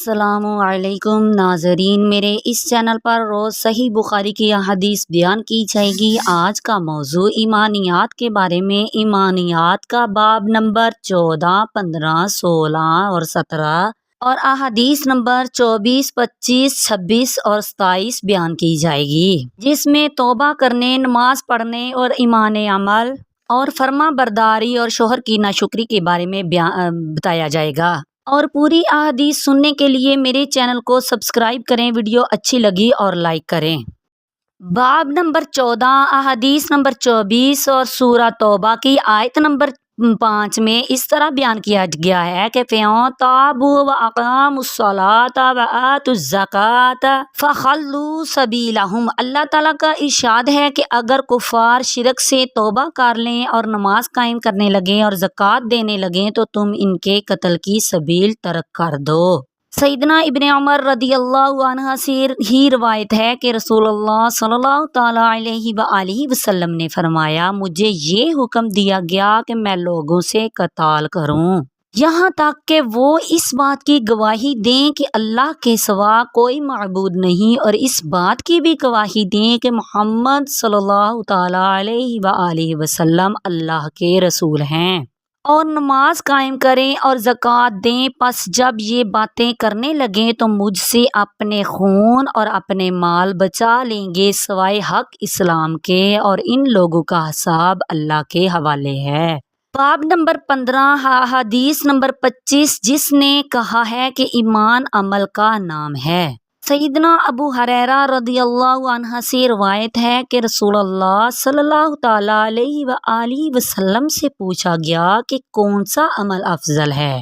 السلام علیکم ناظرین، میرے اس چینل پر روز صحیح بخاری کی حدیث بیان کی جائے گی۔ آج کا موضوع ایمانیات کے بارے میں۔ ایمانیات کا باب نمبر 14، 15، 16 اور 17 اور احادیث نمبر 24، 25، 26 اور 27 بیان کی جائے گی، جس میں توبہ کرنے، نماز پڑھنے اور ایمان عمل اور فرما برداری اور شوہر کی ناشکری کے بارے میں بتایا جائے گا۔ اور پوری احادیث سننے کے لیے میرے چینل کو سبسکرائب کریں، ویڈیو اچھی لگی اور لائک کریں۔ باب نمبر 14، احادیث نمبر 24 اور سورہ توبہ کی آیت نمبر 5 میں اس طرح بیان کیا گیا ہے کہ فَإِن تَابُوا وَأَقَامُوا الصَّلَاةَ وَآتُوا الزَّكَاةَ فَخَلُّوا سَبِيلَهُمْ۔ اللہ تعالیٰ کا ارشاد ہے کہ اگر کفار شرک سے توبہ کر لیں اور نماز قائم کرنے لگیں اور زکوٰۃ دینے لگیں تو تم ان کے قتل کی سبیل ترک کر دو۔ سیدنا ابن عمر رضی اللہ عنہ سے ہی روایت ہے کہ رسول اللہ صلی اللہ تعالیٰ علیہ وآلہ وسلم نے فرمایا، مجھے یہ حکم دیا گیا کہ میں لوگوں سے قتال کروں یہاں تک کہ وہ اس بات کی گواہی دیں کہ اللہ کے سوا کوئی معبود نہیں، اور اس بات کی بھی گواہی دیں کہ محمد صلی اللہ تعالیٰ علیہ وآلہ وسلم اللہ کے رسول ہیں، اور نماز قائم کریں اور زکوٰۃ دیں۔ پس جب یہ باتیں کرنے لگیں تو مجھ سے اپنے خون اور اپنے مال بچا لیں گے سوائے حق اسلام کے، اور ان لوگوں کا حساب اللہ کے حوالے ہے۔ باب نمبر 15، حدیث نمبر 25، جس نے کہا ہے کہ ایمان عمل کا نام ہے۔ سیدنا ابو ہریرہ رضی اللہ عنہ سے روایت ہے کہ رسول اللہ صلی اللہ تعالیٰ علیہ وآلہ وسلم سے پوچھا گیا کہ کون سا عمل افضل ہے،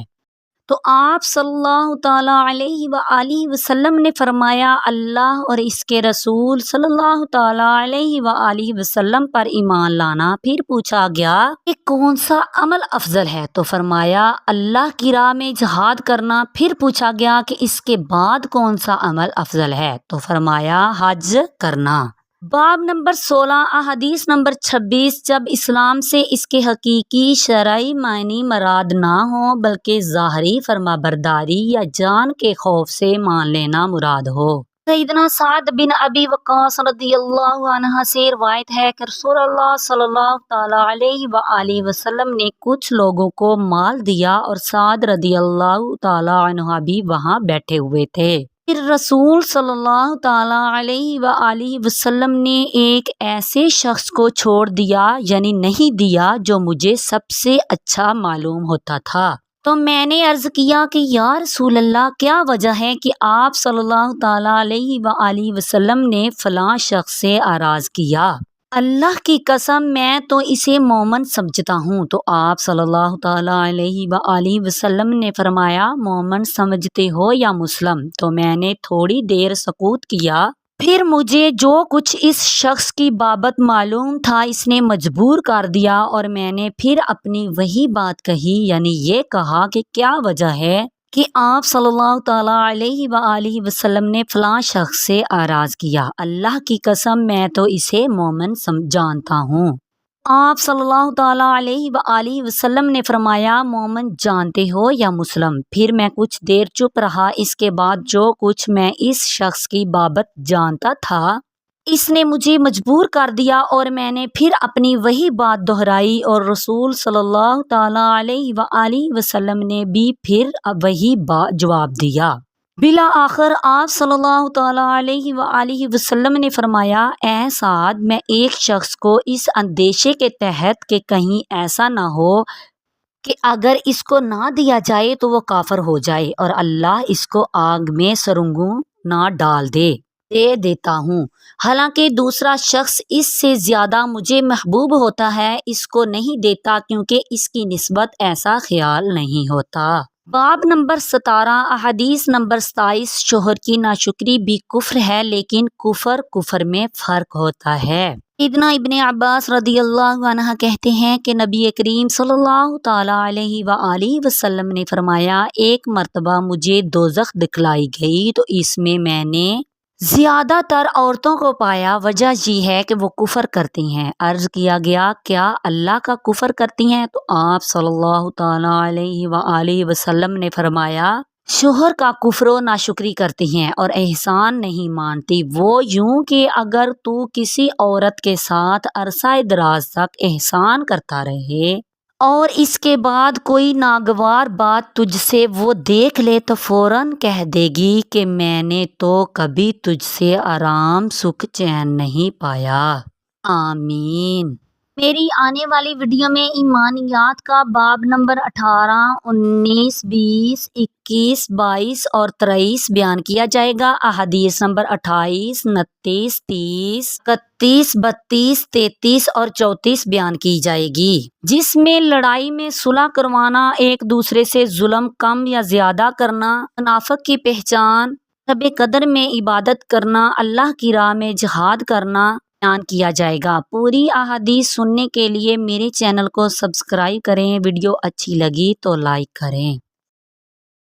تو آپ صلی اللہ تعالیٰ علیہ وآلہ وسلم نے فرمایا، اللہ اور اس کے رسول صلی اللہ تعالیٰ علیہ وآلہ وسلم پر ایمان لانا۔ پھر پوچھا گیا کہ کون سا عمل افضل ہے، تو فرمایا اللہ کی راہ میں جہاد کرنا۔ پھر پوچھا گیا کہ اس کے بعد کون سا عمل افضل ہے، تو فرمایا حج کرنا۔ باب نمبر 16، احادیث نمبر 26، جب اسلام سے اس کے حقیقی شرعی معنی مراد نہ ہوں بلکہ ظاہری فرما برداری یا جان کے خوف سے مان لینا مراد ہو۔ سیدنا سعد بن ابی وقاص رضی اللہ عنہ سے روایت ہے کہ رسول اللہ صلی اللہ تعالیٰ علیہ وآلہ وسلم نے کچھ لوگوں کو مال دیا اور سعد رضی اللہ تعالیٰ عنہ بھی وہاں بیٹھے ہوئے تھے۔ پھر رسول صلی اللہ تعالیٰ علیہ وآلہ وسلم نے ایک ایسے شخص کو چھوڑ دیا، یعنی نہیں دیا، جو مجھے سب سے اچھا معلوم ہوتا تھا۔ تو میں نے عرض کیا کہ یا رسول اللہ، کیا وجہ ہے کہ آپ صلی اللہ تعالیٰ علیہ وآلہ وسلم نے فلاں شخص سے اعراض کیا؟ اللہ کی قسم میں تو اسے مومن سمجھتا ہوں۔ تو آپ صلی اللہ تعالیٰ علیہ وآلہ وسلم نے فرمایا، مومن سمجھتے ہو یا مسلم؟ تو میں نے تھوڑی دیر سکوت کیا، پھر مجھے جو کچھ اس شخص کی بابت معلوم تھا اس نے مجبور کر دیا، اور میں نے پھر اپنی وہی بات کہی، یعنی یہ کہا کہ کیا وجہ ہے کہ آپ صلی اللہ تعالیٰ علیہ وآلہ وسلم نے فلاں شخص سے اعراض کیا؟ اللہ کی قسم میں تو اسے مومن جانتا ہوں۔ آپ صلی اللہ تعالیٰ علیہ وآلہ وسلم نے فرمایا، مومن جانتے ہو یا مسلم؟ پھر میں کچھ دیر چپ رہا۔ اس کے بعد جو کچھ میں اس شخص کی بابت جانتا تھا اس نے مجھے مجبور کر دیا، اور میں نے پھر اپنی وہی بات دہرائی، اور رسول صلی اللہ تعالیٰ علیہ وآلہ وسلم نے بھی پھر وہی جواب دیا۔ بالآخر آپ صلی اللہ تعالیٰ علیہ وآلہ وسلم نے فرمایا، اے سعد، میں ایک شخص کو اس اندیشے کے تحت کہ کہیں ایسا نہ ہو کہ اگر اس کو نہ دیا جائے تو وہ کافر ہو جائے اور اللہ اس کو آگ میں سرنگوں نہ ڈال دے دیتا ہوں، حالانکہ دوسرا شخص اس سے زیادہ مجھے محبوب ہوتا ہے، اس کو نہیں دیتا کیونکہ اس کی نسبت ایسا خیال نہیں ہوتا۔ باب نمبر 17، احادیث نمبر 27، شوہر کی ناشکری بھی کفر ہے، لیکن کفر میں فرق ہوتا ہے۔ سیدنا ابن عباس رضی اللہ عنہ کہتے ہیں کہ نبی کریم صلی اللہ تعالیٰ علیہ وآلہ وسلم نے فرمایا، ایک مرتبہ مجھے دوزخ دکھلائی گئی تو اس میں نے زیادہ تر عورتوں کو پایا، وجہ یہ ہے کہ وہ کفر کرتی ہیں۔ عرض کیا گیا، کیا اللہ کا کفر کرتی ہیں؟ تو آپ صلی اللہ تعالیٰ علیہ وآلہ وسلم نے فرمایا، شوہر کا کفر و ناشکری کرتی ہیں اور احسان نہیں مانتی، وہ یوں کہ اگر تو کسی عورت کے ساتھ عرصہ دراز تک احسان کرتا رہے اور اس کے بعد کوئی ناگوار بات تجھ سے وہ دیکھ لے تو فوراً کہہ دے گی کہ میں نے تو کبھی تجھ سے آرام سکھ چین نہیں پایا۔ آمین۔ میری آنے والی ویڈیو میں ایمانیات کا باب نمبر 18، 19، 20، 21، 22 اور 23 بیان کیا جائے گا۔ احادیث نمبر 28، 29، 30، 31، 32، 33 اور 34 بیان کی جائے گی، جس میں لڑائی میں صلح کروانا، ایک دوسرے سے ظلم کم یا زیادہ کرنا، منافق کی پہچان، شب قدر میں عبادت کرنا، اللہ کی راہ میں جہاد کرنا بیان کیا جائے گا۔ پوری احادیث سننے کے لیے میرے چینل کو سبسکرائب کریں، ویڈیو اچھی لگی تو لائک کریں۔